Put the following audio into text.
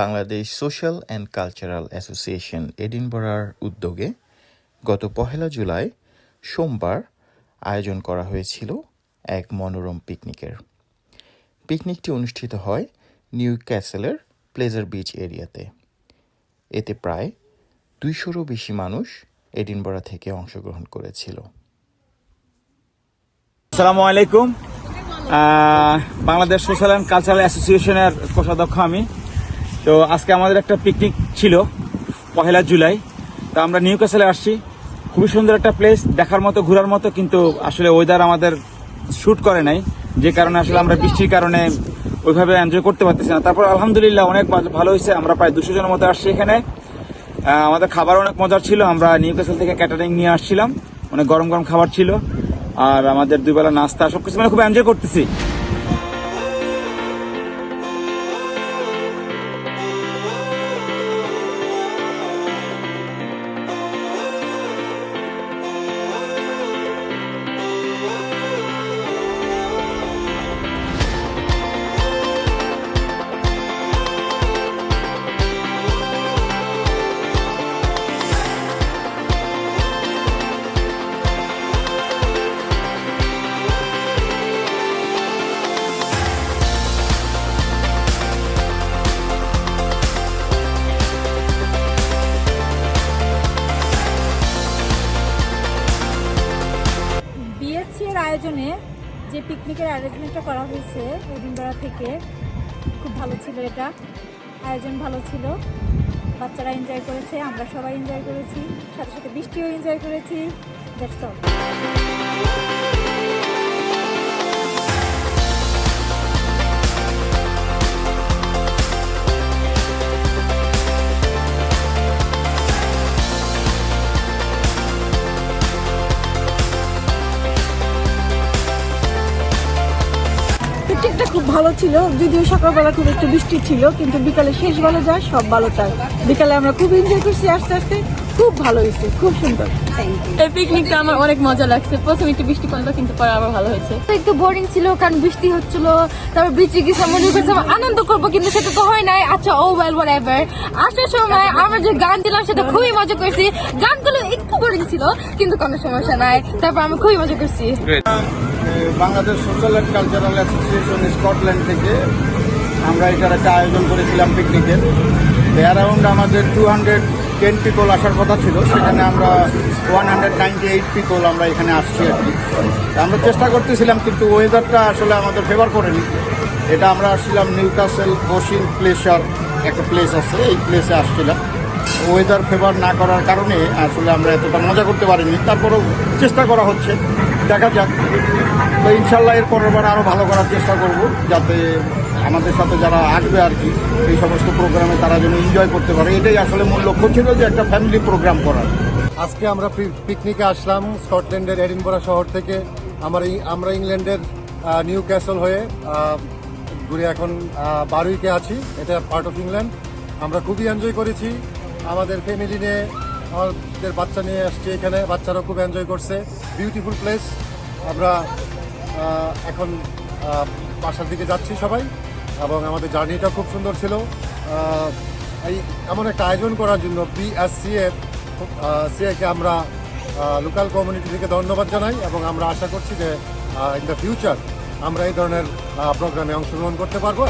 Bangladesh social and cultural association এডিনবরার উদ্যোগে গত ১লা জুলাই সোমবার আয়োজন করা হয়েছিল এক মনোরম পিকনিকের। পিকনিকটি অনুষ্ঠিত হয় নিউ ক্যাসেলের প্লেজার বিচ এরিয়াতে। এতে প্রায় ২০০-রও বেশি মানুষ এডিনবরা থেকে অংশগ্রহণ করেছিল। আসসালামু আলাইকুম। বাংলাদেশ সোশ্যাল অ্যান্ড কালচারাল অ্যাসোসিয়েশনের কোষাধ্যক্ষ আমি। তো আজকে আমাদের একটা পিকনিক ছিল ১লা জুলাই। তো আমরা নিউ ক্যাসেলে আসছি। খুবই সুন্দর একটা প্লেস, দেখার মতো, ঘোরার মতো, কিন্তু আসলে ওয়েদার আমাদের শ্যুট করে নাই, যে কারণে আসলে আমরা বৃষ্টির কারণে ওইভাবে এনজয় করতে পারতেছি না। তারপর আলহামদুলিল্লাহ অনেক ভালো হয়েছে। আমরা প্রায় ২০০ জনের মতো আসছি এখানে। আমাদের খাবার অনেক মজার ছিল। আমরা নিউ ক্যাসেল থেকে ক্যাটারিং নিয়ে আসছিলাম, অনেক গরম গরম খাবার ছিল, আর আমাদের 2 বেলা নাস্তা, সবকিছু খুব এনজয় করতেছি। বিএসসির আয়োজনে যে পিকনিকের অ্যারেঞ্জমেন্টটা করা হয়েছে এডিনবরা থেকে, খুব ভালো ছিল। এটা আয়োজন ভালো ছিল, বাচ্চারা এনজয় করেছে, আমরা সবাই এনজয় করেছি, সাথে সাথে বৃষ্টিও এনজয় করেছি। That's all. পিকনিকটা খুব ভালো ছিল, যদিও সকালবেলা খুব একটু বৃষ্টি ছিল, কিন্তু বিকালে শেষ ভালো যায়, সব ভালো যায়। বিকালে আমরা খুব এনজয় করছি, আস্তে আস্তে খুব ভালো হয়েছে, খুব সুন্দর। এই পিকনিকটা আমার অনেক মজা লাগছে। প্রথমে একটু বৃষ্টি পড়লো, কিন্তু পরে আবার ভালো হয়েছে। একটু বোরিং ছিল কারণ বৃষ্টি হচ্ছিল, তারপর বৃষ্টি গেছে, মনে করছিলাম আনন্দ করবো, কিন্তু সেটা তো হয় নাই। আচ্ছা, ও ওয়েল হোয়াটএভার। আসার সময় আমরা যে গান দিলাম সেটা খুবই মজা করছি। গানগুলো একটু বোরিং ছিল, কিন্তু কোনো সমস্যা নাই, তারপর আমরা খুবই মজা করছি। Bangladesh social and cultural association Scotland থেকে আমরা এটার একটা আয়োজন করেছিলাম পিকনিকের। অ্যারাউন্ড আমাদের 210 পিপল আসার কথা ছিল, সেখানে আমরা 198 পিপল আমরা এখানে আসছি আর কি। আমরা চেষ্টা করতেছিলাম, কিন্তু ওয়েদারটা আসলে আমাদের ফেভার করেনি। এটা আমরা আসছিলাম নিউ ক্যাসেল ওশিন প্লেসার একটা প্লেস আছে, এই প্লেসে আসছিলাম। ওয়েদার ফেভার না করার কারণে আসলে আমরা এতটা মজা করতে পারিনি। তারপরেও চেষ্টা করা হচ্ছে, দেখা যাক। তো ইনশাল্লাহ এর পরের বার আরও ভালো করার চেষ্টা করব, যাতে আমাদের সাথে যারা আসবে আর কি এই সমস্ত প্রোগ্রামে তারা যেন এনজয় করতে পারে। এটাই আসলে মূল লক্ষ্য ছিল, যে একটা ফ্যামিলি প্রোগ্রাম করার। আজকে আমরা পিকনিকে আসলাম স্কটল্যান্ডের এডিনবরা শহর থেকে। আমরা ইংল্যান্ডের নিউ ক্যাসল হয়ে ঘুরে এখন বারুইকে আছি। এটা পার্ট অফ ইংল্যান্ড। আমরা খুবই এনজয় করেছি। আমাদের ফ্যামিলি নিয়ে, আমাদের বাচ্চা নিয়ে আসছি এখানে, বাচ্চারাও খুব এনজয় করছে। Beautiful place. আমরা এখন বাসার দিকে যাচ্ছি সবাই, এবং আমাদের জার্নিটা খুব সুন্দর ছিল। এই এমন একটা আয়োজন করার জন্য বিএসসিএকে আমরা লোকাল কমিউনিটি থেকে ধন্যবাদ জানাই, এবং আমরা আশা করছি যে ইন দ্য ফিউচার আমরা এই ধরনের প্রোগ্রামে অংশগ্রহণ করতে পারবো।